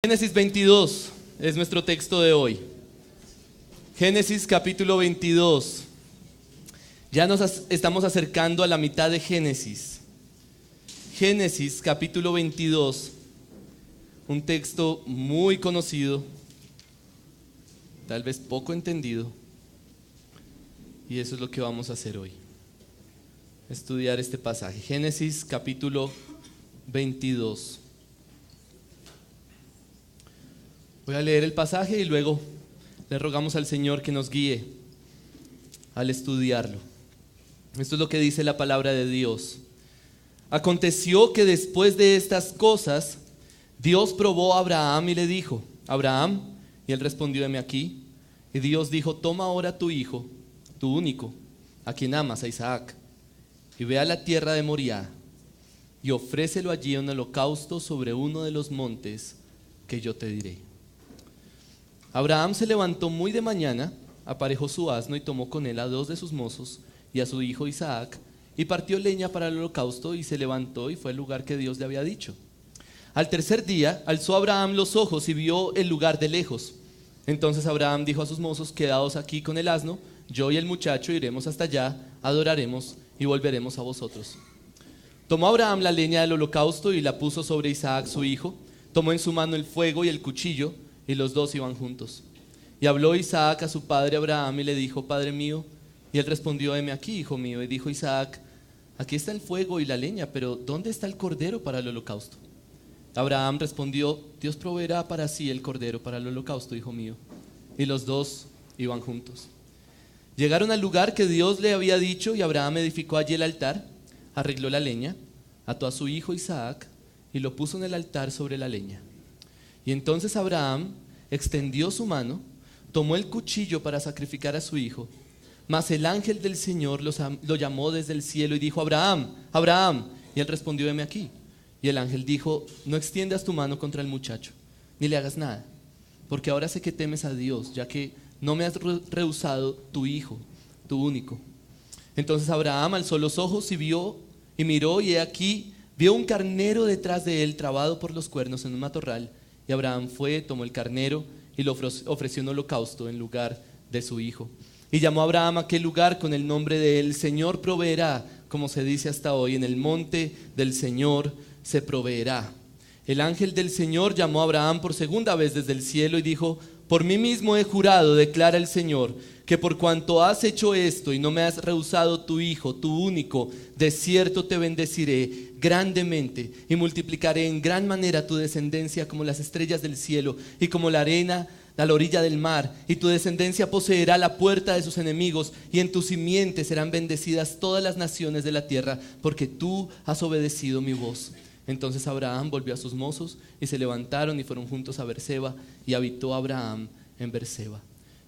Génesis 22 es nuestro texto de hoy. Génesis capítulo 22. Ya nos estamos acercando a la mitad de Génesis. Génesis capítulo 22, un texto muy conocido, tal vez poco entendido, y eso es lo que vamos a hacer hoy. Estudiar este pasaje. Génesis capítulo 22. Voy a leer el pasaje y luego le rogamos al Señor que nos guíe al estudiarlo. Esto es lo que dice la palabra de Dios. Aconteció que después de estas cosas, Dios probó a Abraham y le dijo: Abraham, y él respondió: heme aquí. Y Dios dijo: toma ahora tu hijo, tu único, a quien amas, a Isaac, y ve a la tierra de Moriah, y ofrécelo allí en holocausto sobre uno de los montes que yo te diré. Abraham se levantó muy de mañana, aparejó su asno y tomó con él a 2 de sus mozos y a su hijo Isaac, y partió leña para el holocausto, y se levantó y fue al lugar que Dios le había dicho. Al tercer día alzó Abraham los ojos y vio el lugar de lejos. Entonces Abraham dijo a sus mozos: quedaos aquí con el asno, yo y el muchacho iremos hasta allá, adoraremos y volveremos a vosotros. Tomó Abraham la leña del holocausto y la puso sobre Isaac su hijo, tomó en su mano el fuego y el cuchillo, y los dos iban juntos. Y habló Isaac a su padre Abraham y le dijo: Padre mío. Y él respondió: heme aquí, hijo mío. Y dijo Isaac: aquí está el fuego y la leña, pero ¿dónde está el cordero para el holocausto? Abraham respondió: Dios proveerá para sí el cordero para el holocausto, hijo mío. Y los dos iban juntos. Llegaron al lugar que Dios le había dicho, y Abraham edificó allí el altar, arregló la leña, ató a su hijo Isaac y lo puso en el altar sobre la leña. Y entonces Abraham extendió su mano, tomó el cuchillo para sacrificar a su hijo. Mas el ángel del Señor lo llamó desde el cielo y dijo: Abraham, Abraham. Y él respondió: heme aquí. Y el ángel dijo: no extiendas tu mano contra el muchacho, ni le hagas nada, porque ahora sé que temes a Dios, ya que no me has rehusado tu hijo, tu único. Entonces Abraham alzó los ojos y miró, y he aquí, vio un carnero detrás de él, trabado por los cuernos en un matorral. Y Abraham fue, tomó el carnero y lo ofreció en holocausto en lugar de su hijo. Y llamó a Abraham a aquel lugar con el nombre de él: Señor proveerá, como se dice hasta hoy, en el monte del Señor se proveerá. El ángel del Señor llamó a Abraham por segunda vez desde el cielo y dijo: por mí mismo he jurado, declara el Señor, que por cuanto has hecho esto y no me has rehusado tu hijo, tu único, de cierto te bendeciré grandemente y multiplicaré en gran manera tu descendencia como las estrellas del cielo y como la arena a la orilla del mar, y tu descendencia poseerá la puerta de sus enemigos, y en tu simiente serán bendecidas todas las naciones de la tierra, porque tú has obedecido mi voz. Entonces Abraham volvió a sus mozos y se levantaron y fueron juntos a Berseba, y habitó Abraham en Berseba.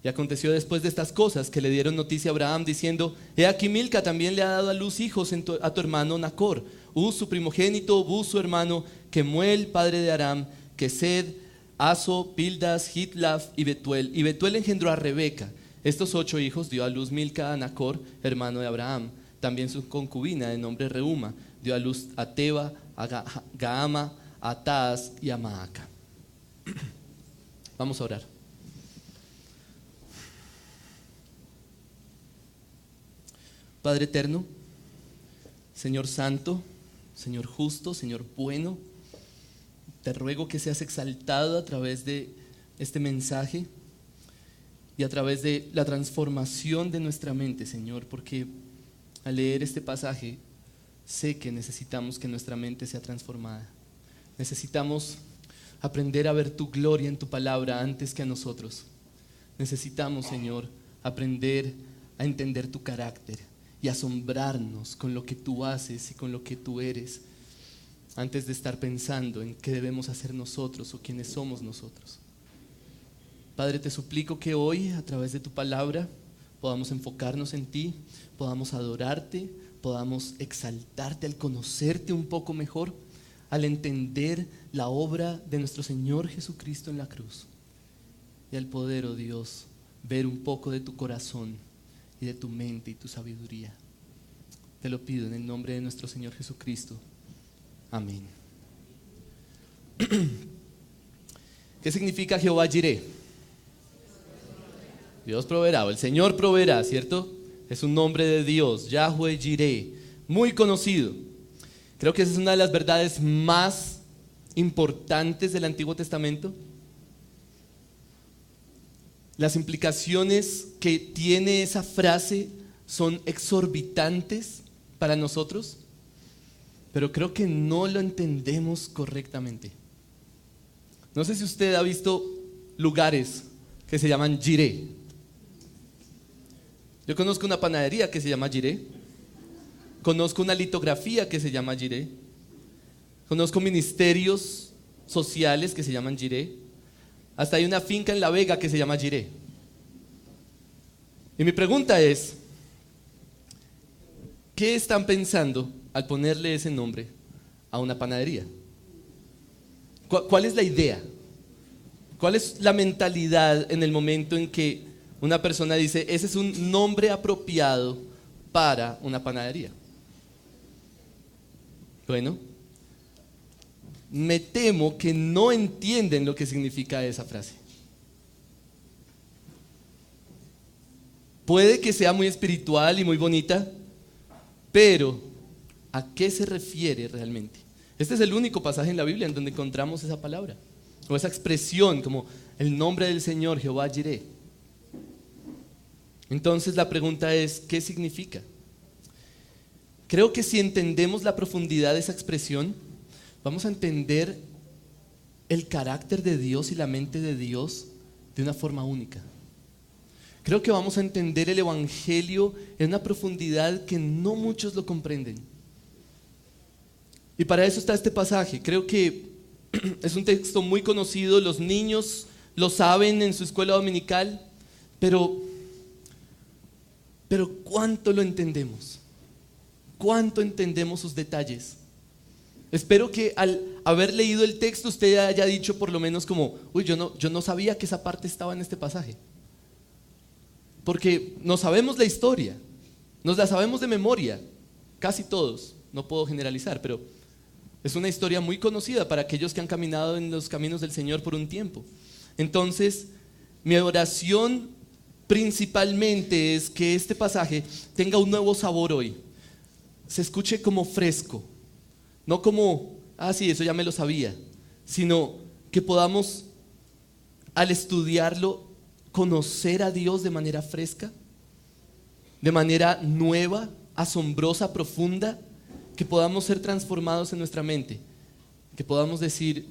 Y aconteció después de estas cosas que le dieron noticia a Abraham diciendo: he aquí Milca también le ha dado a luz hijos a tu hermano Nacor, Uz su primogénito, Buz su hermano, Kemuel padre de Aram, Kesed, Aso, Pildas, Hitlaf y Betuel. Y Betuel engendró a Rebeca. Estos 8 hijos dio a luz Milca a Nacor, hermano de Abraham. También su concubina de nombre Reuma dio a luz a Teba, a Gaama, a Taas y a Maaca. Vamos a orar. Padre eterno, Señor santo, Señor justo, Señor bueno, te ruego que seas exaltado a través de este mensaje y a través de la transformación de nuestra mente, Señor, porque al leer este pasaje sé que necesitamos que nuestra mente sea transformada. Necesitamos aprender a ver tu gloria en tu palabra antes que a nosotros. Necesitamos, Señor, aprender a entender tu carácter y asombrarnos con lo que tú haces y con lo que tú eres, antes de estar pensando en qué debemos hacer nosotros o quiénes somos nosotros. Padre, te suplico que hoy, a través de tu palabra, podamos enfocarnos en ti, podamos adorarte, podamos exaltarte al conocerte un poco mejor, al entender la obra de nuestro Señor Jesucristo en la cruz, y al poder, oh Dios, ver un poco de tu corazón y de tu mente y tu sabiduría. Te lo pido en el nombre de nuestro Señor Jesucristo. Amén. ¿Qué significa Jehová Jireh? Dios proveerá, o el Señor proveerá, ¿cierto? Es un nombre de Dios, Yahweh Jireh, muy conocido. Creo que esa es una de las verdades más importantes del Antiguo Testamento. Las implicaciones que tiene esa frase son exorbitantes para nosotros, pero creo que no lo entendemos correctamente. No sé si usted ha visto lugares que se llaman Jireh. Yo conozco una panadería que se llama Jireh. Conozco una litografía que se llama Jireh. Conozco ministerios sociales que se llaman Jireh. Hasta hay una finca en La Vega que se llama Jireh. Y mi pregunta es, ¿qué están pensando al ponerle ese nombre a una panadería? ¿Cuál es la idea? ¿Cuál es la mentalidad en el momento en que una persona dice, ese es un nombre apropiado para una panadería? Bueno, me temo que no entienden lo que significa esa frase. Puede que sea muy espiritual y muy bonita, pero ¿a qué se refiere realmente? Este es el único pasaje en la Biblia en donde encontramos esa palabra, o esa expresión como el nombre del Señor, Jehová Jireh. Entonces la pregunta es, ¿qué significa? Creo que si entendemos la profundidad de esa expresión, vamos a entender el carácter de Dios y la mente de Dios de una forma única. Creo que vamos a entender el Evangelio en una profundidad que no muchos lo comprenden. Y para eso está este pasaje. Creo que es un texto muy conocido, los niños lo saben en su escuela dominical, pero ¿cuánto lo entendemos? ¿Cuánto entendemos sus detalles? Espero que al haber leído el texto usted haya dicho por lo menos como, uy, yo no sabía que esa parte estaba en este pasaje. Porque no sabemos la historia, nos la sabemos de memoria, casi todos, no puedo generalizar, pero es una historia muy conocida para aquellos que han caminado en los caminos del Señor por un tiempo. Entonces, mi oración principalmente es que este pasaje tenga un nuevo sabor hoy, se escuche como fresco, no como, sí, eso ya me lo sabía, sino que podamos, al estudiarlo, conocer a Dios de manera fresca, de manera nueva, asombrosa, profunda, que podamos ser transformados en nuestra mente, que podamos decir,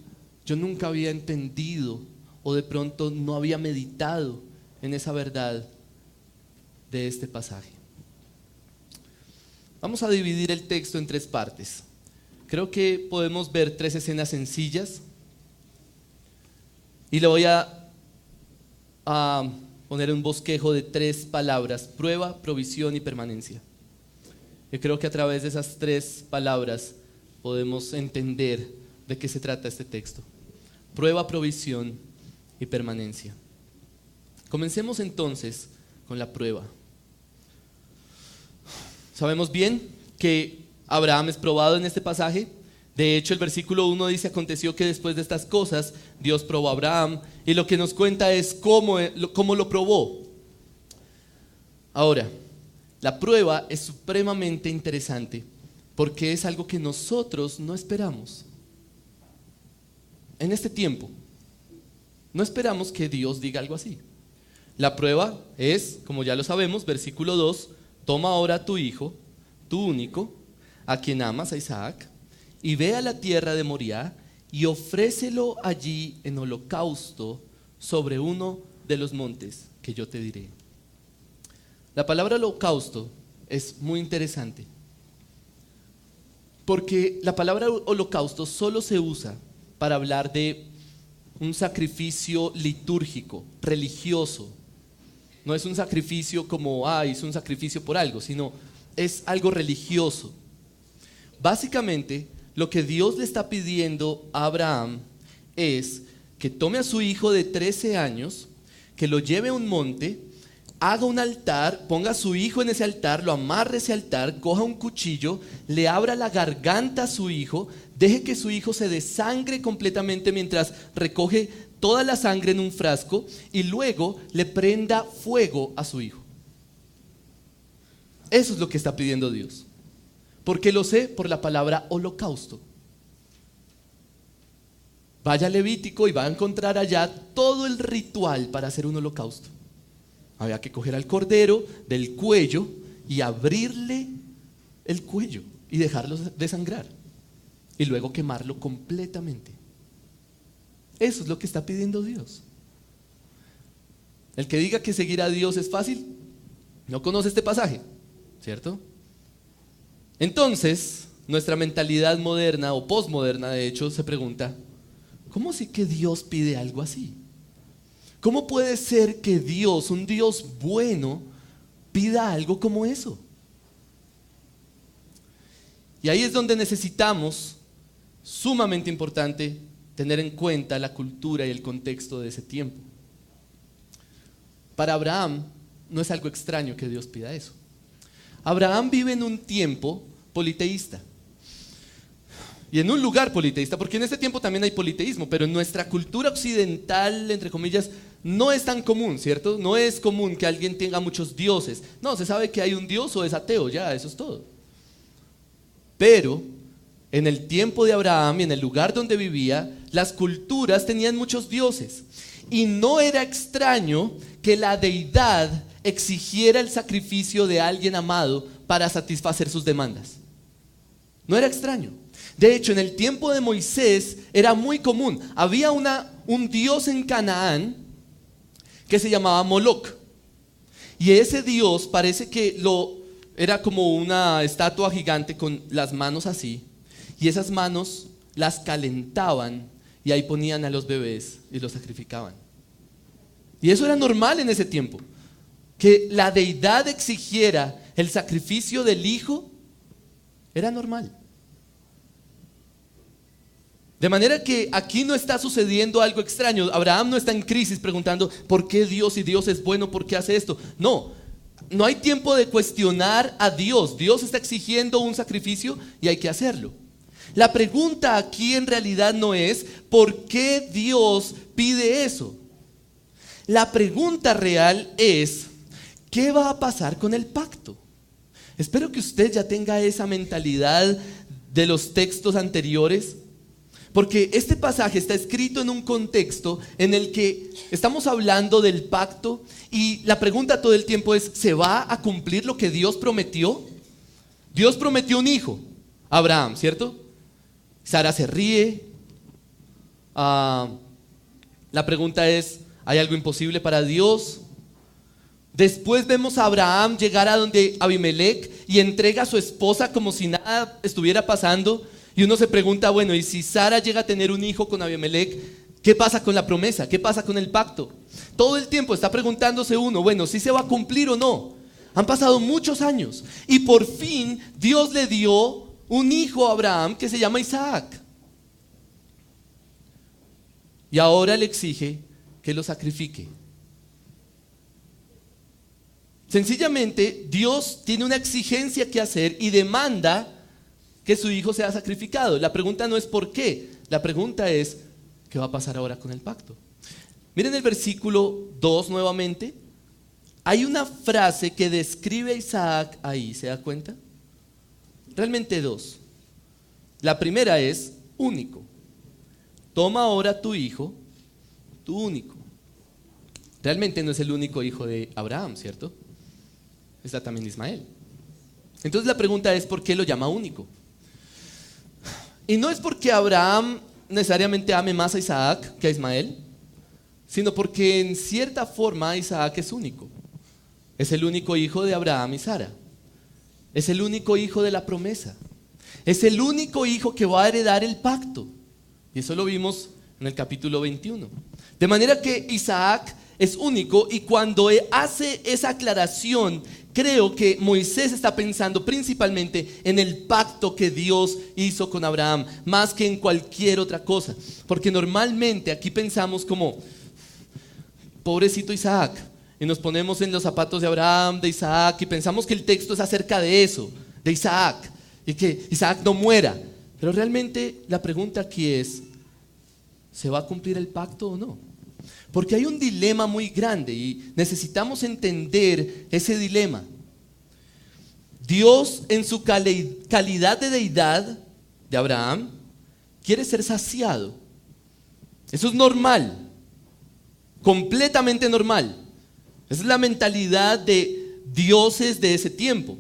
yo nunca había entendido o de pronto no había meditado en esa verdad de este pasaje. Vamos a dividir el texto en 3 partes. Creo que podemos ver 3 escenas sencillas y le voy a poner un bosquejo de 3 palabras: prueba, provisión y permanencia. Yo creo que a través de esas 3 palabras podemos entender de qué se trata este texto: prueba, provisión y permanencia. Comencemos entonces con la prueba. Sabemos bien que Abraham es probado en este pasaje. De hecho, el versículo 1 dice: aconteció que después de estas cosas Dios probó a Abraham, y lo que nos cuenta es cómo lo probó. Ahora, la prueba es supremamente interesante porque es algo que nosotros no esperamos. En este tiempo, no esperamos que Dios diga algo así. La prueba es, como ya lo sabemos, versículo 2: toma ahora a tu hijo, tu único, a quien amas, a Isaac, y ve a la tierra de Moriah y ofrécelo allí en holocausto sobre uno de los montes que yo te diré. La palabra holocausto es muy interesante porque la palabra holocausto solo se usa para hablar de un sacrificio litúrgico, religioso. No es un sacrificio como, hizo un sacrificio por algo, sino es algo religioso. Básicamente, lo que Dios le está pidiendo a Abraham es que tome a su hijo de 13 años, que lo lleve a un monte, haga un altar, ponga a su hijo en ese altar, lo amarre a ese altar, coja un cuchillo, le abra la garganta a su hijo, deje que su hijo se desangre completamente mientras recoge toda la sangre en un frasco y luego le prenda fuego a su hijo. Eso es lo que está pidiendo Dios. ¿Por qué lo sé? Por la palabra holocausto. Vaya a Levítico y va a encontrar allá todo el ritual para hacer un holocausto. Había que coger al cordero del cuello y abrirle el cuello y dejarlo desangrar. Y luego quemarlo completamente. Eso es lo que está pidiendo Dios. El que diga que seguir a Dios es fácil, no conoce este pasaje, ¿cierto? Entonces, nuestra mentalidad moderna o posmoderna, de hecho, se pregunta, ¿cómo así que Dios pide algo así? ¿Cómo puede ser que Dios, un Dios bueno, pida algo como eso? Y ahí es donde necesitamos, sumamente importante, tener en cuenta la cultura y el contexto de ese tiempo. Para Abraham no es algo extraño que Dios pida eso. Abraham vive en un tiempo politeísta. Y en un lugar politeísta, porque en este tiempo también hay politeísmo, pero en nuestra cultura occidental, entre comillas, no es tan común, ¿cierto? No es común que alguien tenga muchos dioses. No, se sabe que hay un dios o es ateo, ya, eso es todo. Pero en el tiempo de Abraham y en el lugar donde vivía, las culturas tenían muchos dioses. Y no era extraño que la deidad exigiera el sacrificio de alguien amado para satisfacer sus demandas. No era extraño. De hecho, en el tiempo de Moisés era muy común. Había un dios en Canaán que se llamaba Moloc. Y ese dios parece que era como una estatua gigante con las manos así. Y esas manos las calentaban y ahí ponían a los bebés y los sacrificaban. Y eso era normal en ese tiempo. Que la deidad exigiera el sacrificio del hijo era normal. De manera que aquí no está sucediendo algo extraño. Abraham no está en crisis preguntando ¿por qué Dios? Si Dios es bueno, ¿por qué hace esto? No hay tiempo de cuestionar a Dios. Dios está exigiendo un sacrificio y hay que hacerlo. La pregunta aquí en realidad no es ¿por qué Dios pide eso? La pregunta real es ¿qué va a pasar con el pacto? Espero que usted ya tenga esa mentalidad de los textos anteriores. Porque este pasaje está escrito en un contexto en el que estamos hablando del pacto y la pregunta todo el tiempo es, ¿se va a cumplir lo que Dios prometió? Dios prometió un hijo, Abraham, ¿cierto? Sara se ríe. La pregunta es, ¿hay algo imposible para Dios? Después vemos a Abraham llegar a donde Abimelec y entrega a su esposa como si nada estuviera pasando. Y uno se pregunta, bueno, ¿y si Sara llega a tener un hijo con Abimelec? ¿Qué pasa con la promesa? ¿Qué pasa con el pacto? Todo el tiempo está preguntándose uno, bueno, ¿sí se va a cumplir o no? Han pasado muchos años y por fin Dios le dio un hijo a Abraham que se llama Isaac. Y ahora le exige que lo sacrifique. Sencillamente, Dios tiene una exigencia que hacer y demanda que su hijo sea sacrificado. La pregunta no es por qué, la pregunta es ¿qué va a pasar ahora con el pacto? Miren el versículo 2 nuevamente. Hay una frase que describe a Isaac ahí, ¿se da cuenta? Realmente dos. La primera es único. Toma ahora tu hijo, tu único. Realmente no es el único hijo de Abraham, ¿cierto? Está también Ismael. Entonces la pregunta es ¿por qué lo llama único? Y no es porque Abraham necesariamente ame más a Isaac que a Ismael, sino porque en cierta forma Isaac es único. Es el único hijo de Abraham y Sara. Es el único hijo de la promesa. Es el único hijo que va a heredar el pacto. Y eso lo vimos en el capítulo 21. De manera que Isaac es único y cuando hace esa aclaración, creo que Moisés está pensando principalmente en el pacto que Dios hizo con Abraham, más que en cualquier otra cosa. Porque normalmente aquí pensamos como, pobrecito Isaac, y nos ponemos en los zapatos de Abraham, de Isaac, y pensamos que el texto es acerca de eso, de Isaac, y que Isaac no muera. Pero realmente la pregunta aquí es, ¿se va a cumplir el pacto o no? Porque hay un dilema muy grande y necesitamos entender ese dilema. Dios, en su calidad de deidad de Abraham, quiere ser saciado. Eso es normal, completamente normal. Esa es la mentalidad de dioses de ese tiempo.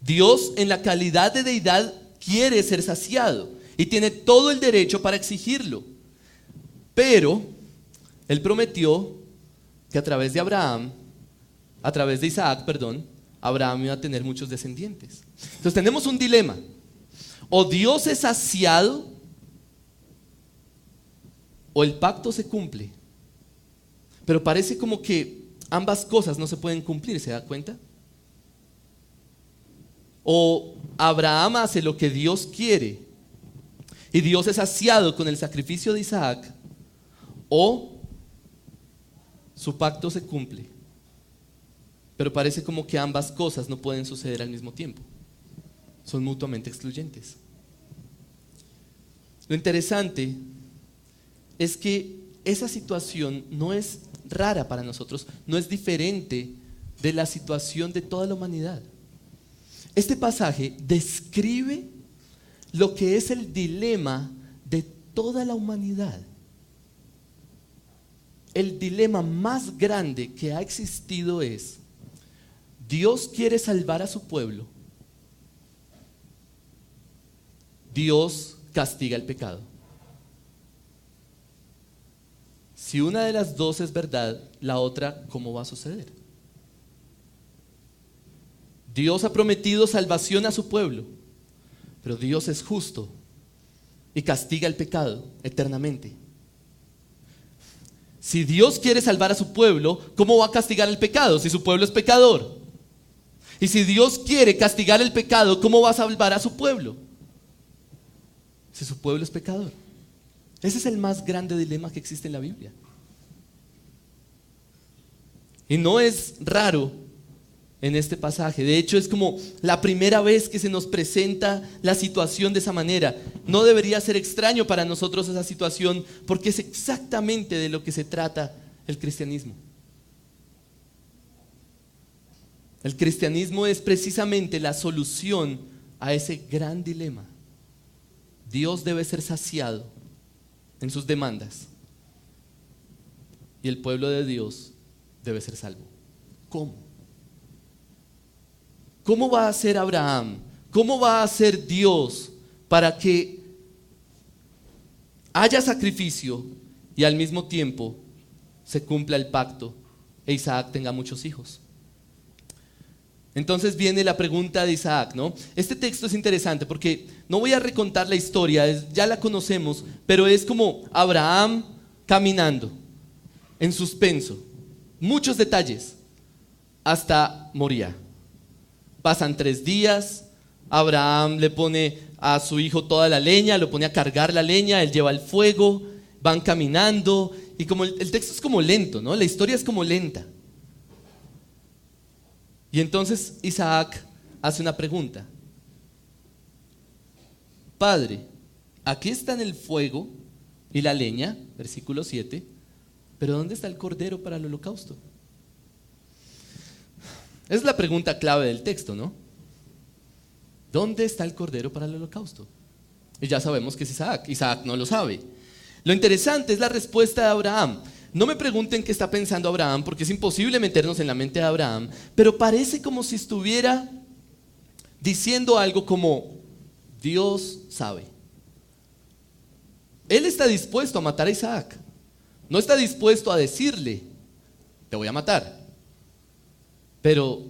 Dios, en la calidad de deidad, quiere ser saciado y tiene todo el derecho para exigirlo. Pero Él prometió que a través de Isaac, Abraham iba a tener muchos descendientes. Entonces tenemos un dilema. O Dios es saciado o el pacto se cumple. Pero parece como que ambas cosas no se pueden cumplir, ¿se da cuenta? O Abraham hace lo que Dios quiere y Dios es saciado con el sacrificio de Isaac, o su pacto se cumple. Pero parece como que ambas cosas no pueden suceder al mismo tiempo. Son mutuamente excluyentes. Lo interesante es que esa situación no es rara para nosotros, no es diferente de la situación de toda la humanidad. Este pasaje describe lo que es el dilema de toda la humanidad. El dilema más grande que ha existido es: Dios quiere salvar a su pueblo, Dios castiga el pecado. Si una de las dos es verdad, la otra, ¿cómo va a suceder? Dios ha prometido salvación a su pueblo, pero Dios es justo y castiga el pecado eternamente. Si Dios quiere salvar a su pueblo, ¿cómo va a castigar el pecado si su pueblo es pecador? Y si Dios quiere castigar el pecado, ¿cómo va a salvar a su pueblo si su pueblo es pecador? Ese es el más grande dilema que existe en la Biblia. Y no es raro en este pasaje. De hecho, es como la primera vez que se nos presenta la situación de esa manera. No debería ser extraño para nosotros esa situación, porque es exactamente de lo que se trata el cristianismo. El cristianismo es precisamente la solución a ese gran dilema. Dios debe ser saciado en sus demandas y el pueblo de Dios debe ser salvo. ¿Cómo? ¿Cómo va a ser Abraham? ¿Cómo va a ser Dios para que haya sacrificio y al mismo tiempo se cumpla el pacto e Isaac tenga muchos hijos? Entonces viene la pregunta de Isaac, ¿no? Este texto es interesante porque no voy a recontar la historia, ya la conocemos, pero es como Abraham caminando en suspenso, muchos detalles, hasta Moría. Pasan 3 días, Abraham le pone a su hijo toda la leña, lo pone a cargar la leña, él lleva el fuego, van caminando, y como el texto es como lento, ¿no? La historia es como lenta. Y entonces Isaac hace una pregunta: Padre, aquí están el fuego y la leña, versículo 7, pero ¿dónde está el cordero para el holocausto? Es la pregunta clave del texto, ¿no? ¿Dónde está el cordero para el holocausto? Y ya sabemos que es Isaac. Isaac no lo sabe. Lo interesante es la respuesta de Abraham. No me pregunten qué está pensando Abraham, porque es imposible meternos en la mente de Abraham, pero parece como si estuviera diciendo algo como: Dios sabe. Él está dispuesto a matar a Isaac. No está dispuesto a decirle: te voy a matar. Pero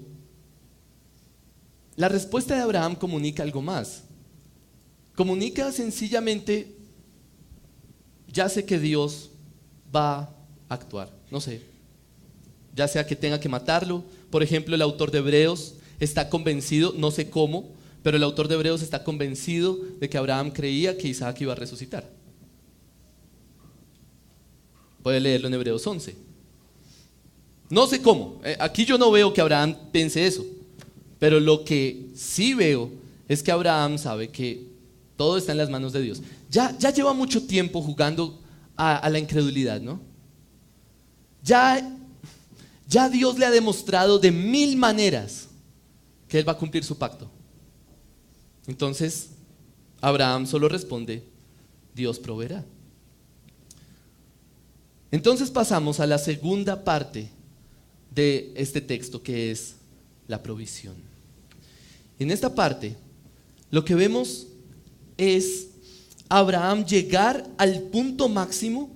la respuesta de Abraham comunica algo más. Comunica sencillamente: ya sé que Dios va a actuar, no sé, ya sea que tenga que matarlo. Por ejemplo, el autor de Hebreos está convencido, no sé cómo, pero el autor de Hebreos está convencido de que Abraham creía que Isaac iba a resucitar. Puede leerlo en Hebreos 11. No sé cómo, aquí yo no veo que Abraham piense eso, pero lo que sí veo es que Abraham sabe que todo está en las manos de Dios. Ya lleva mucho tiempo jugando a la incredulidad, ¿no? Ya, ya Dios le ha demostrado de 1000 maneras que Él va a cumplir su pacto. Entonces, Abraham solo responde, Dios proveerá. Entonces pasamos a la segunda parte de este texto, que es la provisión. En esta parte, lo que vemos es Abraham llegar al punto máximo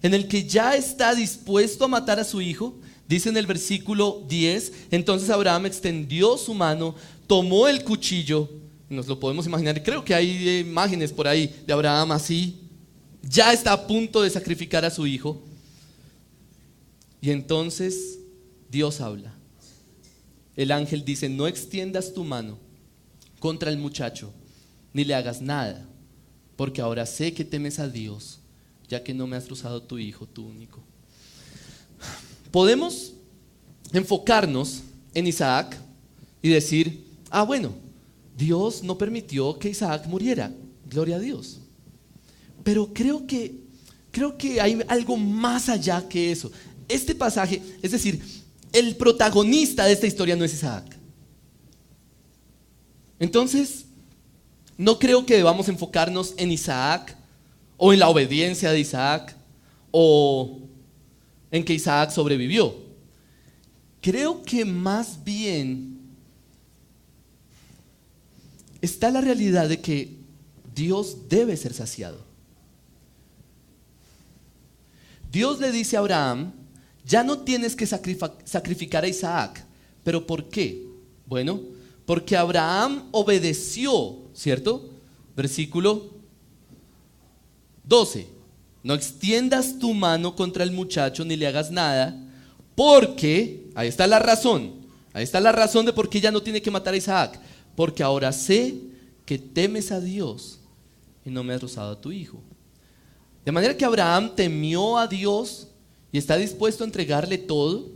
en el que ya está dispuesto a matar a su hijo. Dice en el versículo 10, entonces Abraham extendió su mano, tomó el cuchillo, nos lo podemos imaginar, creo que hay imágenes por ahí de Abraham así, ya está a punto de sacrificar a su hijo. Y entonces Dios habla. El ángel dice, no extiendas tu mano contra el muchacho, ni le hagas nada, porque ahora sé que temes a Dios, ya que no me has rozado tu hijo, tu único. Podemos enfocarnos en Isaac y decir, bueno, Dios no permitió que Isaac muriera, gloria a Dios. Pero creo que hay algo más allá que eso. Este pasaje, es decir, el protagonista de esta historia no es Isaac. Entonces, no creo que debamos enfocarnos en Isaac o en la obediencia de Isaac o en que Isaac sobrevivió. Creo que más bien está la realidad de que Dios debe ser saciado. Dios le dice a Abraham, ya no tienes que sacrificar a Isaac. ¿Pero por qué? Bueno, porque Abraham obedeció, ¿cierto? Versículo 12. No extiendas tu mano contra el muchacho ni le hagas nada, porque, ahí está la razón de por qué ya no tiene que matar a Isaac. Porque ahora sé que temes a Dios y no me has rozado a tu hijo. De manera que Abraham temió a Dios y está dispuesto a entregarle todo.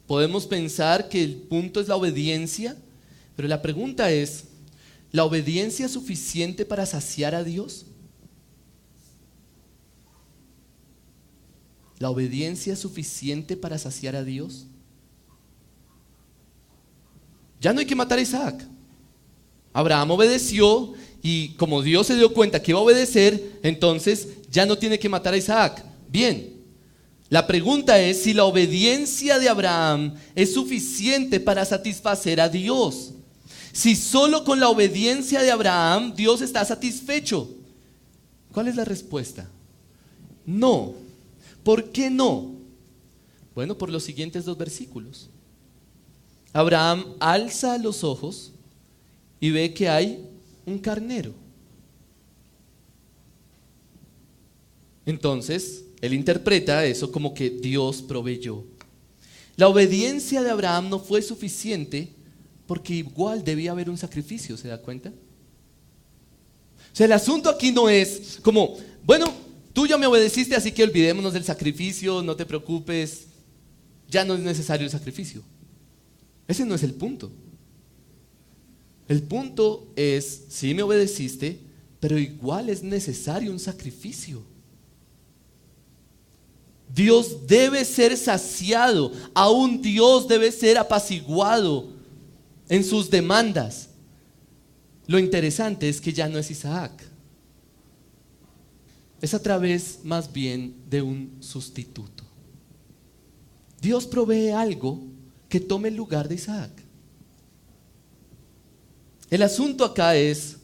Podemos pensar que el punto es la obediencia, pero la pregunta es, ¿la obediencia es suficiente para saciar a Dios? ¿La obediencia es suficiente para saciar a Dios? Ya no hay que matar a Isaac. Abraham obedeció y como Dios se dio cuenta que iba a obedecer, entonces ya no tiene que matar a Isaac. Bien. La pregunta es si la obediencia de Abraham es suficiente para satisfacer a Dios. Si solo con la obediencia de Abraham Dios está satisfecho. ¿Cuál es la respuesta? No. ¿Por qué no? Bueno, por los siguientes 2 versículos. Abraham alza los ojos y ve que hay un carnero. Entonces, él interpreta eso como que Dios proveyó. La obediencia de Abraham no fue suficiente porque igual debía haber un sacrificio, ¿se da cuenta? O sea, el asunto aquí no es como, bueno, tú ya me obedeciste, así que olvidémonos del sacrificio, no te preocupes, ya no es necesario el sacrificio. Ese no es el punto. El punto es, sí me obedeciste, pero igual es necesario un sacrificio. Dios debe ser saciado, aún Dios debe ser apaciguado en sus demandas. Lo interesante es que ya no es Isaac, es a través más bien de un sustituto. Dios provee algo que tome el lugar de Isaac. El asunto acá es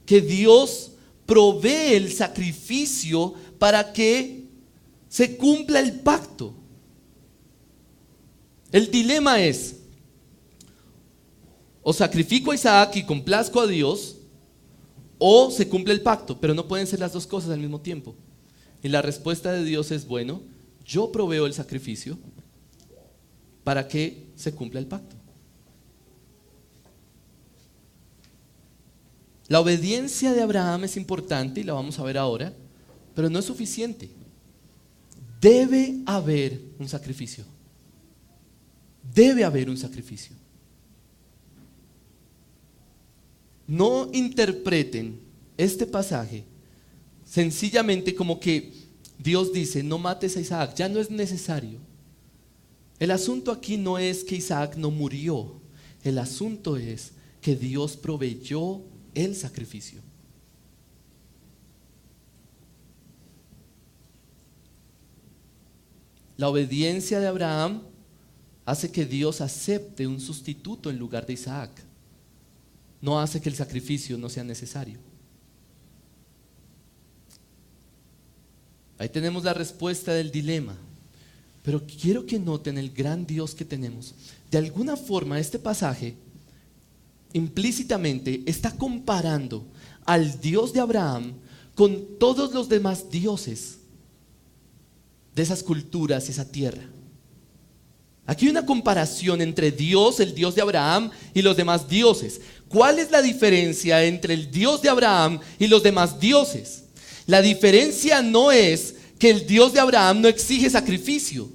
que Dios provee el sacrificio para que se cumpla el pacto. El dilema es, o sacrifico a Isaac y complazco a Dios, o se cumple el pacto, pero no pueden ser las dos cosas al mismo tiempo. Y la respuesta de Dios es, bueno, yo proveo el sacrificio para que se cumpla el pacto. La obediencia de Abraham es importante y la vamos a ver ahora, pero no es suficiente. Debe haber un sacrificio. Debe haber un sacrificio. No interpreten este pasaje sencillamente como que Dios dice, no mates a Isaac, ya no es necesario. El asunto aquí no es que Isaac no murió, el asunto es que Dios proveyó el sacrificio. La obediencia de Abraham hace que Dios acepte un sustituto en lugar de Isaac. No hace que el sacrificio no sea necesario. Ahí tenemos la respuesta del dilema. Pero quiero que noten el gran Dios que tenemos. De alguna forma este pasaje implícitamente está comparando al Dios de Abraham con todos los demás dioses de esas culturas y esa tierra. Aquí hay una comparación entre Dios, el Dios de Abraham, y los demás dioses. ¿Cuál es la diferencia entre el Dios de Abraham y los demás dioses? La diferencia no es que el Dios de Abraham no exige sacrificio,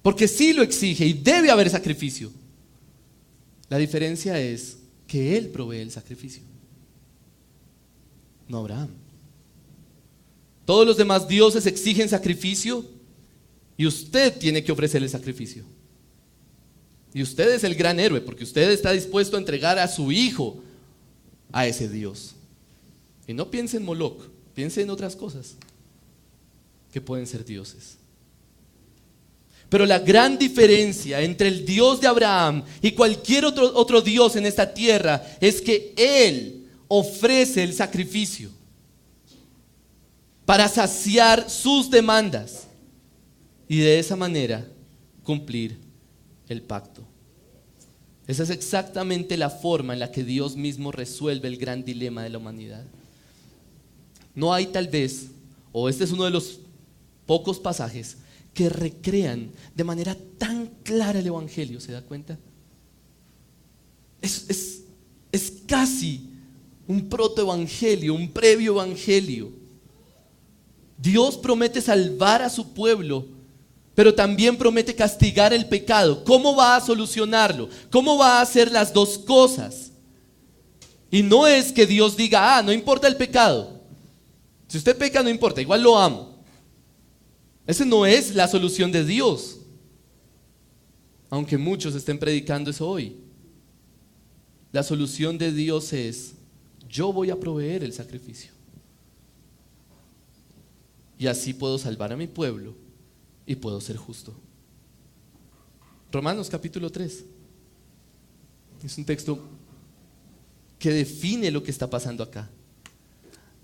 porque sí lo exige y debe haber sacrificio. La diferencia es que Él provee el sacrificio, no Abraham. Todos los demás dioses exigen sacrificio y usted tiene que ofrecer el sacrificio. Y usted es el gran héroe porque usted está dispuesto a entregar a su hijo a ese Dios. Y no piense en Moloch, piense en otras cosas que pueden ser dioses. Pero la gran diferencia entre el Dios de Abraham y cualquier otro Dios en esta tierra es que Él ofrece el sacrificio para saciar sus demandas y de esa manera cumplir el pacto. Esa es exactamente la forma en la que Dios mismo resuelve el gran dilema de la humanidad. No hay tal vez, o este es uno de los pocos pasajes que recrean de manera tan clara el Evangelio, ¿se da cuenta? Es casi un protoevangelio, un previo evangelio. Dios promete salvar a su pueblo, pero también promete castigar el pecado. ¿Cómo va a solucionarlo? ¿Cómo va a hacer las dos cosas? Y no es que Dios diga, no importa el pecado. Si usted peca, no importa, igual lo amo. Esa no es la solución de Dios, aunque muchos estén predicando eso hoy. La solución de Dios es, yo voy a proveer el sacrificio. Y así puedo salvar a mi pueblo y puedo ser justo. Romanos capítulo 3. Es un texto que define lo que está pasando acá.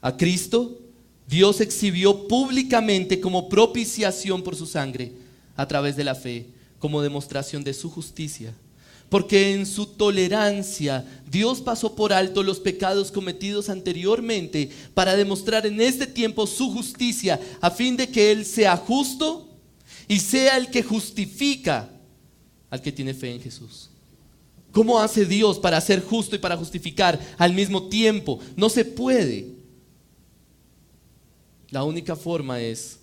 A Cristo Dios exhibió públicamente como propiciación por su sangre a través de la fe, como demostración de su justicia. Porque en su tolerancia Dios pasó por alto los pecados cometidos anteriormente para demostrar en este tiempo su justicia, a fin de que Él sea justo y sea el que justifica al que tiene fe en Jesús. ¿Cómo hace Dios para ser justo y para justificar al mismo tiempo? No se puede. La única forma es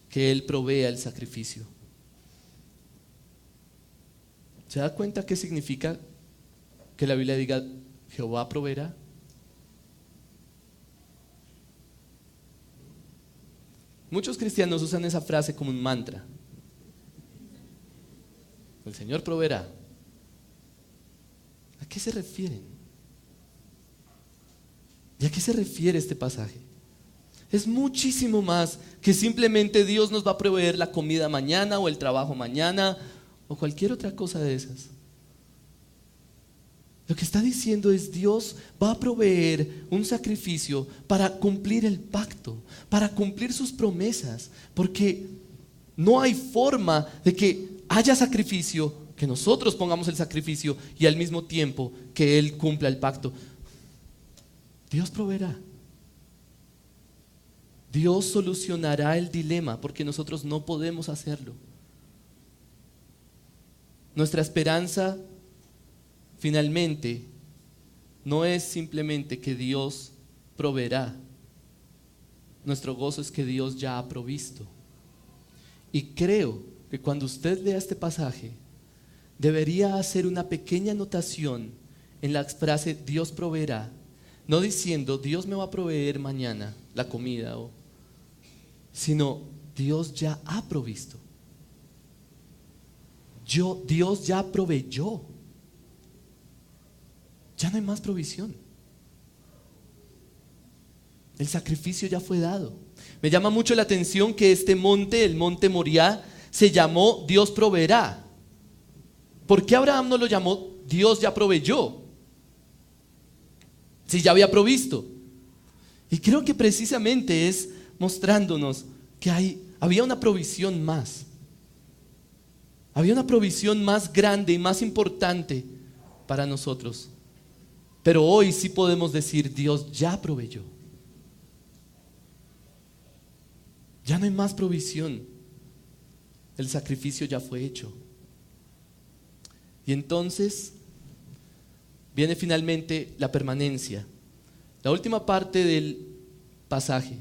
que Él provea el sacrificio. ¿Se da cuenta qué significa que la Biblia diga Jehová proveerá? Muchos cristianos usan esa frase como un mantra. El Señor proveerá. ¿A qué se refieren? ¿Y a qué se refiere este pasaje? Es muchísimo más que simplemente Dios nos va a proveer la comida mañana o el trabajo mañana o cualquier otra cosa de esas. Lo que está diciendo es Dios va a proveer un sacrificio para cumplir el pacto, para cumplir sus promesas, porque no hay forma de que haya sacrificio, que nosotros pongamos el sacrificio y al mismo tiempo que Él cumpla el pacto. Dios proveerá. Dios solucionará el dilema porque nosotros no podemos hacerlo. Nuestra esperanza finalmente no es simplemente que Dios proveerá. Nuestro gozo es que Dios ya ha provisto. Y creo que cuando usted lea este pasaje, debería hacer una pequeña anotación en la frase Dios proveerá, no diciendo Dios me va a proveer mañana la comida sino Dios ya ha provisto. Dios ya proveyó. Ya no hay más provisión. El sacrificio ya fue dado. Me llama mucho la atención que este monte, el monte Moriah, se llamó Dios proveerá. ¿Por qué Abraham no lo llamó Dios ya proveyó? Si ya había provisto. Y creo que precisamente es mostrándonos que había una provisión más. Había una provisión más grande y más importante para nosotros. Pero hoy sí podemos decir, Dios ya proveyó. Ya no hay más provisión. El sacrificio ya fue hecho. Y entonces viene finalmente la permanencia. La última parte del pasaje.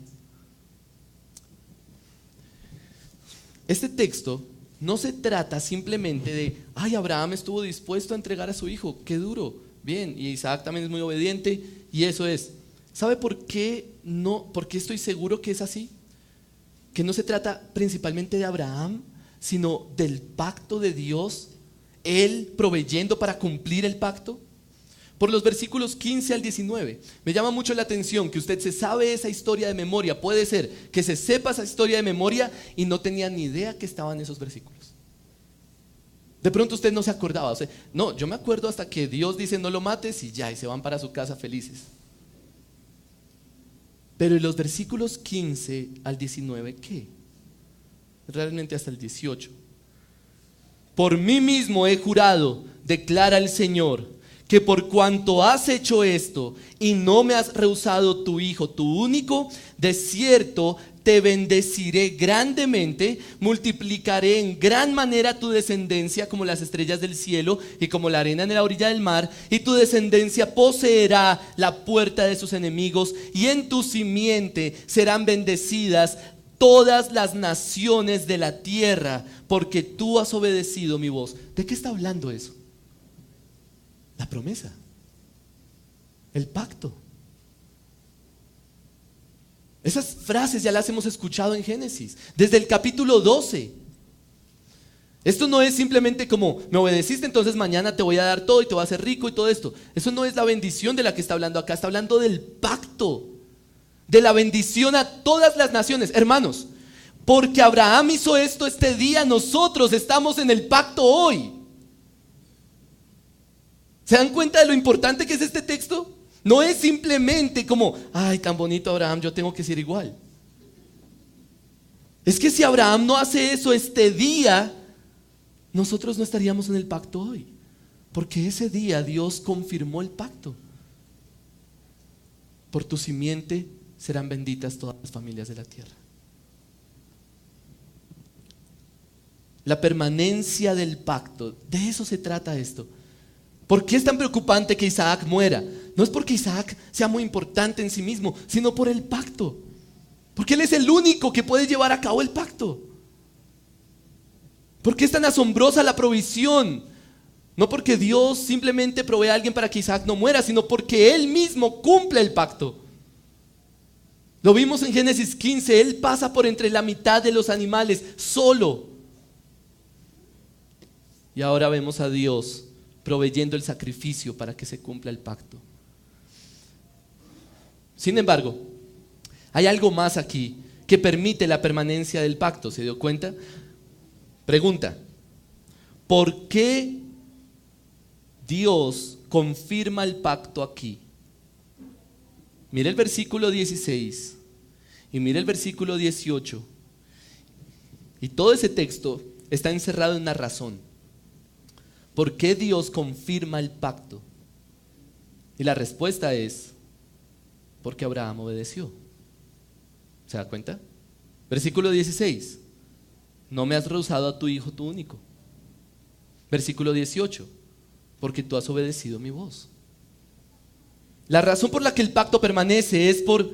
Este texto no se trata simplemente de, Abraham estuvo dispuesto a entregar a su hijo, qué duro, bien, y Isaac también es muy obediente, y eso es. ¿Sabe por qué estoy seguro que es así? Que no se trata principalmente de Abraham, sino del pacto de Dios, Él proveyendo para cumplir el pacto. Por los versículos 15 al 19, me llama mucho la atención que usted se sabe esa historia de memoria. Puede ser que se sepa esa historia de memoria y no tenía ni idea que estaban esos versículos. De pronto usted no se acordaba. O sea, no, yo me acuerdo hasta que Dios dice no lo mates y ya, y se van para su casa felices. Pero en los versículos 15 al 19, ¿qué? Realmente hasta el 18. Por mí mismo he jurado, declara el Señor, que por cuanto has hecho esto y no me has rehusado tu hijo, tu único, de cierto te bendeciré grandemente, multiplicaré en gran manera tu descendencia como las estrellas del cielo y como la arena en la orilla del mar, y tu descendencia poseerá la puerta de sus enemigos, y en tu simiente serán bendecidas todas las naciones de la tierra, porque tú has obedecido mi voz. ¿De qué está hablando eso? La promesa, el pacto. Esas frases ya las hemos escuchado en Génesis, desde el capítulo 12. Esto no es simplemente como, me obedeciste, entonces mañana te voy a dar todo y te voy a hacer rico y todo esto. Eso no es la bendición de la que está hablando acá, está hablando del pacto, de la bendición a todas las naciones. Hermanos, porque Abraham hizo esto este día, nosotros estamos en el pacto hoy. ¿Se dan cuenta de lo importante que es este texto? No es simplemente como, tan bonito Abraham, yo tengo que ser igual. Es que si Abraham no hace eso este día, nosotros no estaríamos en el pacto hoy. Porque ese día Dios confirmó el pacto. Por tu simiente serán benditas todas las familias de la tierra. La permanencia del pacto, de eso se trata esto. ¿Por qué es tan preocupante que Isaac muera? No es porque Isaac sea muy importante en sí mismo, sino por el pacto. Porque él es el único que puede llevar a cabo el pacto. ¿Por qué es tan asombrosa la provisión? No porque Dios simplemente provee a alguien para que Isaac no muera, sino porque Él mismo cumple el pacto. Lo vimos en Génesis 15, Él pasa por entre la mitad de los animales, solo. Y ahora vemos a Dios proveyendo el sacrificio para que se cumpla el pacto. Sin embargo, hay algo más aquí que permite la permanencia del pacto. ¿Se dio cuenta? Pregunta: ¿por qué Dios confirma el pacto aquí? Mire el versículo 16 y mire el versículo 18. Y todo ese texto está encerrado en una razón. ¿Por qué Dios confirma el pacto? Y la respuesta es: porque Abraham obedeció. ¿Se da cuenta? Versículo 16: no me has rehusado a tu hijo, tu único. Versículo 18: porque tú has obedecido mi voz. La razón por la que el pacto permanece es por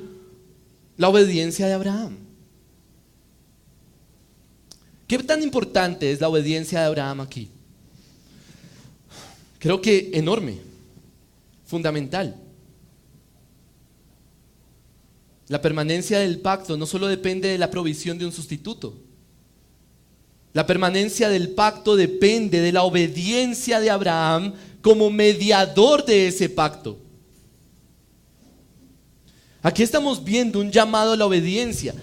la obediencia de Abraham. ¿Qué tan importante es la obediencia de Abraham aquí? Creo que enorme, fundamental. La permanencia del pacto no solo depende de la provisión de un sustituto. La permanencia del pacto depende de la obediencia de Abraham como mediador de ese pacto. Aquí estamos viendo un llamado a la obediencia.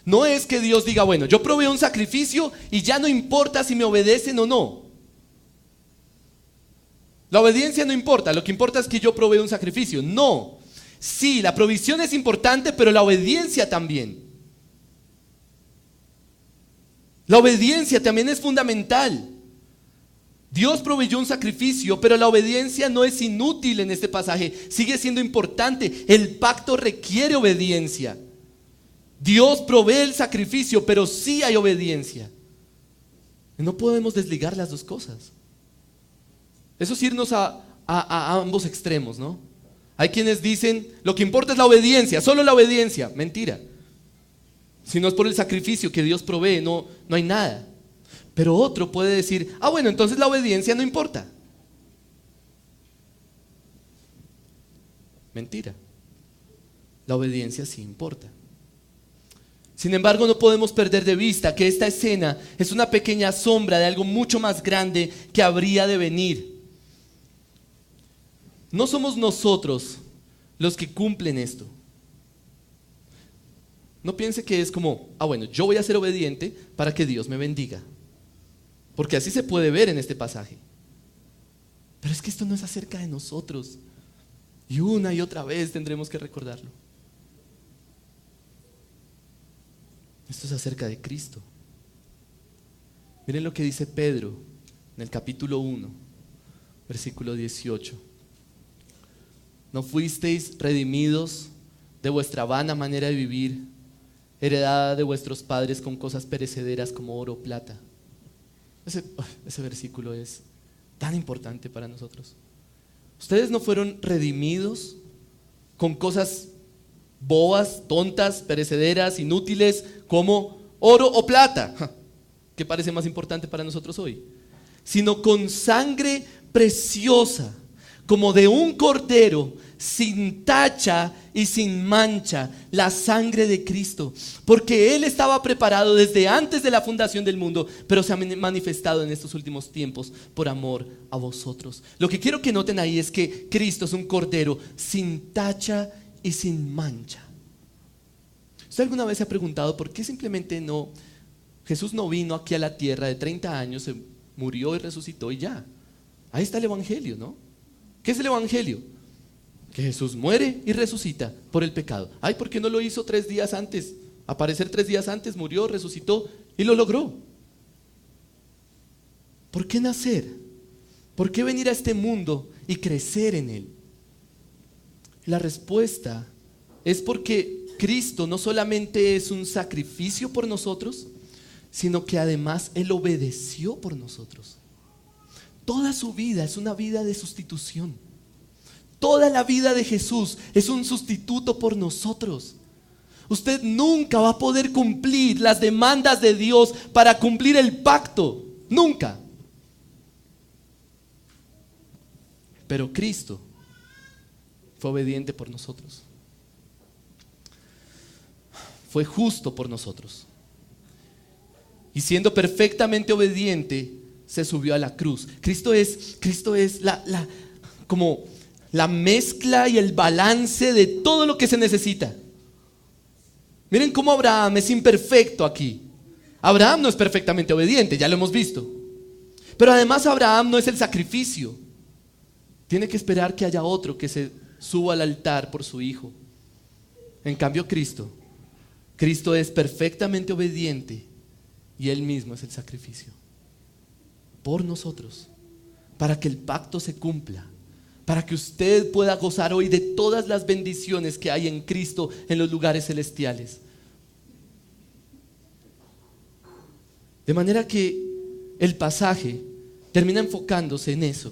No es que Dios diga, bueno, yo proveo un sacrificio y ya no importa si me obedecen o no. La obediencia no importa, lo que importa es que yo proveo un sacrificio. No, sí, la provisión es importante, pero la obediencia también. La obediencia también es fundamental. Dios proveyó un sacrificio, pero la obediencia no es inútil en este pasaje, sigue siendo importante. El pacto requiere obediencia. Dios provee el sacrificio, pero sí hay obediencia. No podemos desligar las dos cosas. Eso es irnos a ambos extremos, ¿no? Hay quienes dicen, lo que importa es la obediencia, solo la obediencia. Mentira. Si no es por el sacrificio que Dios provee, no hay nada. Pero otro puede decir, bueno, entonces la obediencia no importa. Mentira. La obediencia sí importa. Sin embargo, no podemos perder de vista que esta escena es una pequeña sombra de algo mucho más grande que habría de venir. No somos nosotros los que cumplen esto. No piense que es como, bueno, yo voy a ser obediente para que Dios me bendiga. Porque así se puede ver en este pasaje. Pero es que esto no es acerca de nosotros. Y una y otra vez tendremos que recordarlo. Esto es acerca de Cristo. Miren lo que dice Pedro en el capítulo 1, versículo 18. ¿No fuisteis redimidos de vuestra vana manera de vivir, heredada de vuestros padres con cosas perecederas como oro o plata? Ese versículo es tan importante para nosotros. Ustedes no fueron redimidos con cosas bobas, tontas, perecederas, inútiles, como oro o plata, que parece más importante para nosotros hoy, sino con sangre preciosa, como de un cordero, sin tacha y sin mancha, la sangre de Cristo, porque Él estaba preparado desde antes de la fundación del mundo, pero se ha manifestado en estos últimos tiempos por amor a vosotros. Lo que quiero que noten ahí es que Cristo es un cordero sin tacha y sin mancha. ¿Usted alguna vez se ha preguntado por qué simplemente Jesús no vino aquí a la tierra de 30 años, se murió y resucitó y ya? Ahí está el evangelio, ¿no? ¿Qué es el evangelio? Que Jesús muere y resucita por el pecado. ¿Por qué no lo hizo 3 días antes? Aparecer 3 días antes, murió, resucitó y lo logró. ¿Por qué nacer? ¿Por qué venir a este mundo y crecer en él? La respuesta es porque Cristo no solamente es un sacrificio por nosotros, sino que además Él obedeció por nosotros. Toda su vida es una vida de sustitución. Toda la vida de Jesús es un sustituto por nosotros. Usted nunca va a poder cumplir las demandas de Dios para cumplir el pacto. Nunca. Pero Cristo fue obediente por nosotros. Fue justo por nosotros. Y siendo perfectamente obediente, se subió a la cruz. Cristo es como la mezcla y el balance de todo lo que se necesita. Miren cómo Abraham es imperfecto aquí. Abraham no es perfectamente obediente, ya lo hemos visto. Pero además Abraham no es el sacrificio. Tiene que esperar que haya otro que se suba al altar por su hijo. En cambio Cristo es perfectamente obediente y Él mismo es el sacrificio por nosotros, para que el pacto se cumpla, para que usted pueda gozar hoy de todas las bendiciones que hay en Cristo en los lugares celestiales. De manera que el pasaje termina enfocándose en eso,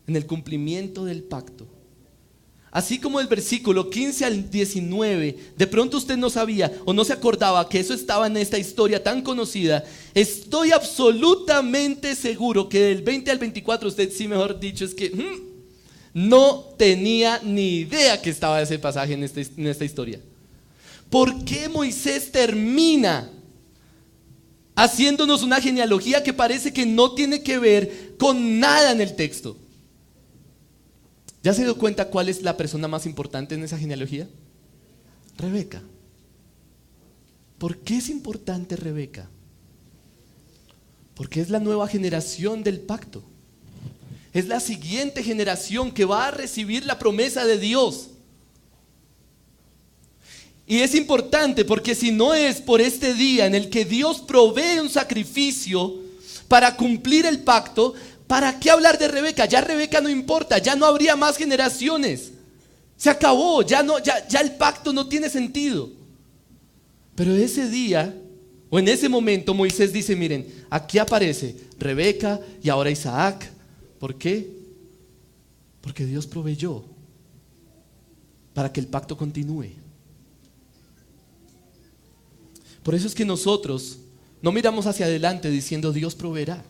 en el cumplimiento del pacto. Así como el versículo 15 al 19, de pronto usted no sabía o no se acordaba que eso estaba en esta historia tan conocida. Estoy absolutamente seguro que del 20 al 24 usted sí, mejor dicho, es que no tenía ni idea que estaba ese pasaje en esta historia. ¿Por qué Moisés termina haciéndonos una genealogía que parece que no tiene que ver con nada en el texto? ¿Ya se dio cuenta cuál es la persona más importante en esa genealogía? Rebeca. ¿Por qué es importante Rebeca? Porque es la nueva generación del pacto. Es la siguiente generación que va a recibir la promesa de Dios. Y es importante porque si no es por este día en el que Dios provee un sacrificio para cumplir el pacto, ¿para qué hablar de Rebeca? Ya Rebeca no importa, ya no habría más generaciones. Se acabó, ya el pacto no tiene sentido. Pero ese día, o en ese momento, Moisés dice, miren, aquí aparece Rebeca y ahora Isaac. ¿Por qué? Porque Dios proveyó para que el pacto continúe. Por eso es que nosotros no miramos hacia adelante diciendo Dios proveerá.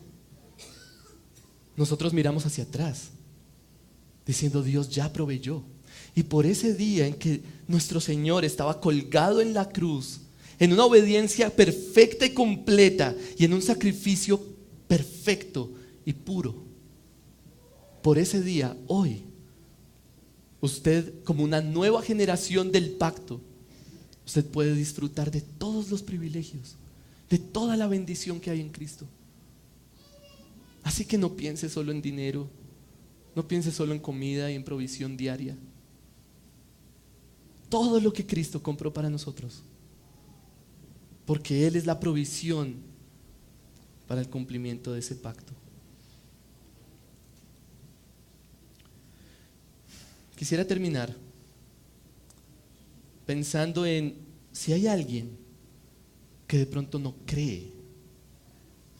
Nosotros miramos hacia atrás diciendo Dios ya proveyó. Y por ese día en que nuestro Señor estaba colgado en la cruz, en una obediencia perfecta y completa y en un sacrificio perfecto y puro, por ese día, hoy, usted como una nueva generación del pacto, usted puede disfrutar de todos los privilegios, de toda la bendición que hay en Cristo. Así que no piense solo en dinero, no piense solo en comida y en provisión diaria. Todo lo que Cristo compró para nosotros, porque Él es la provisión para el cumplimiento de ese pacto. Quisiera terminar pensando en si hay alguien que de pronto no cree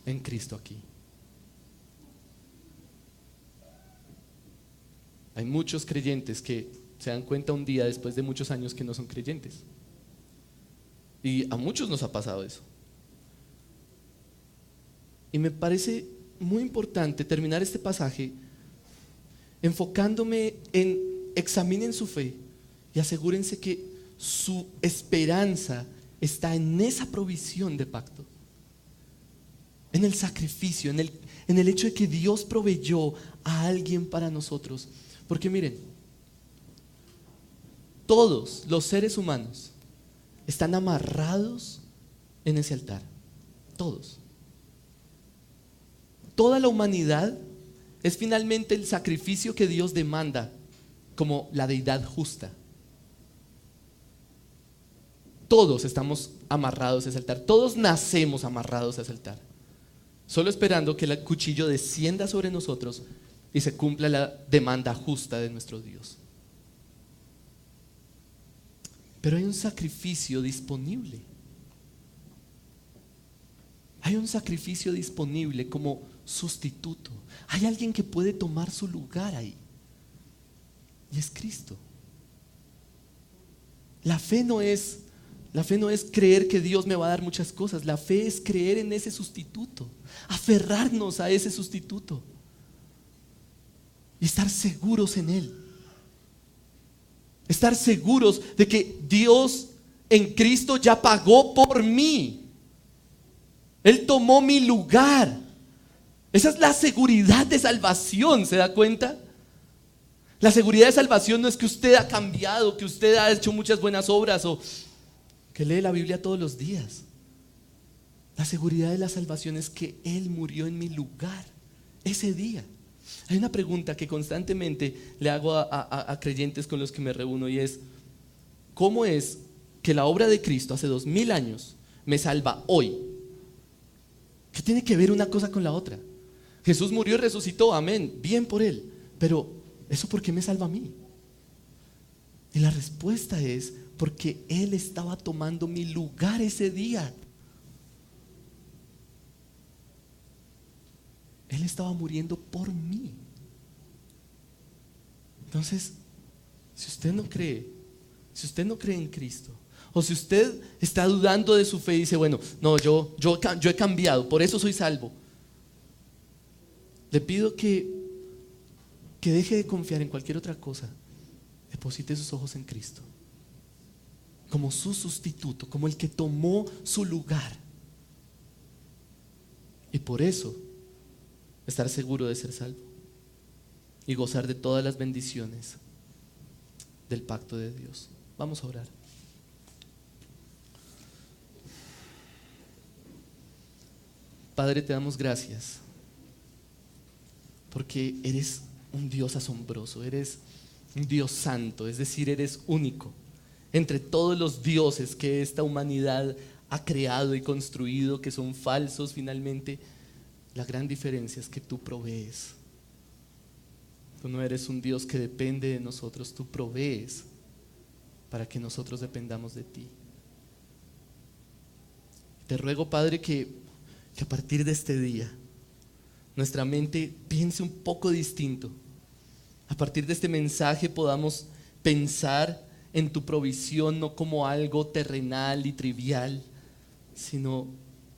en Cristo aquí. Hay muchos creyentes que se dan cuenta un día después de muchos años que no son creyentes. Y a muchos nos ha pasado eso. Y me parece muy importante terminar este pasaje enfocándome en examinen su fe y asegúrense que su esperanza está en esa provisión de pacto, en el sacrificio, en el hecho de que Dios proveyó a alguien para nosotros. Porque miren, todos los seres humanos están amarrados en ese altar. Todos. Toda la humanidad es finalmente el sacrificio que Dios demanda como la deidad justa. Todos estamos amarrados a ese altar. Todos nacemos amarrados a ese altar, solo esperando que el cuchillo descienda sobre nosotros y se cumpla la demanda justa de nuestro Dios. Pero hay un sacrificio disponible. Hay un sacrificio disponible como sustituto. Hay alguien que puede tomar su lugar ahí. Y es Cristo. La fe no es creer que Dios me va a dar muchas cosas. La fe es creer en ese sustituto, aferrarnos a ese sustituto y estar seguros en Él. Estar seguros de que Dios en Cristo ya pagó por mí. Él tomó mi lugar. Esa es la seguridad de salvación, ¿se da cuenta? La seguridad de salvación no es que usted ha cambiado, que usted ha hecho muchas buenas obras o que lee la Biblia todos los días. La seguridad de la salvación es que Él murió en mi lugar ese día. Hay una pregunta que constantemente le hago a creyentes con los que me reúno y es: ¿cómo es que la obra de Cristo hace 2000 años me salva hoy? ¿Qué tiene que ver una cosa con la otra? Jesús murió y resucitó, amén, bien por Él, pero ¿eso por qué me salva a mí? Y la respuesta es porque Él estaba tomando mi lugar ese día. Él estaba muriendo por mí. Entonces, si usted no cree en Cristo, o si usted está dudando de su fe y dice, bueno, no, yo he cambiado, por eso soy salvo, le pido que deje de confiar en cualquier otra cosa, deposite sus ojos en Cristo. como su sustituto, como el que tomó su lugar. Y por eso estar seguro de ser salvo y gozar de todas las bendiciones del pacto de Dios. Vamos a orar. Padre, te damos gracias porque eres un Dios asombroso, eres un Dios santo, es decir, eres único. Entre todos los dioses que esta humanidad ha creado y construido, que son falsos finalmente, la gran diferencia es que tú provees. Tú no eres un Dios que depende de nosotros, tú provees para que nosotros dependamos de ti. Te ruego, Padre, que a partir de este día nuestra mente piense un poco distinto. A partir de este mensaje podamos pensar en tu provisión no como algo terrenal y trivial, sino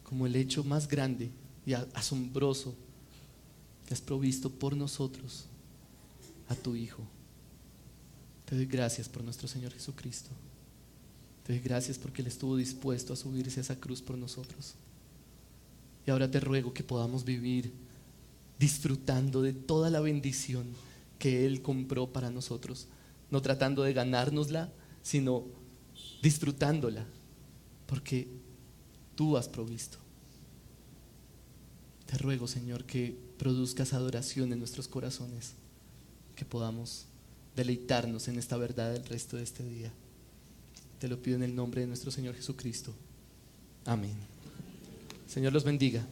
como el hecho más grande y asombroso que has provisto por nosotros a tu Hijo. Te doy gracias por nuestro Señor Jesucristo. Te doy gracias porque Él estuvo dispuesto a subirse a esa cruz por nosotros. Y ahora te ruego que podamos vivir disfrutando de toda la bendición que Él compró para nosotros, no tratando de ganárnosla, sino disfrutándola, porque tú has provisto. Te ruego, Señor, que produzcas adoración en nuestros corazones, que podamos deleitarnos en esta verdad el resto de este día. Te lo pido en el nombre de nuestro Señor Jesucristo. Amén. Señor los bendiga.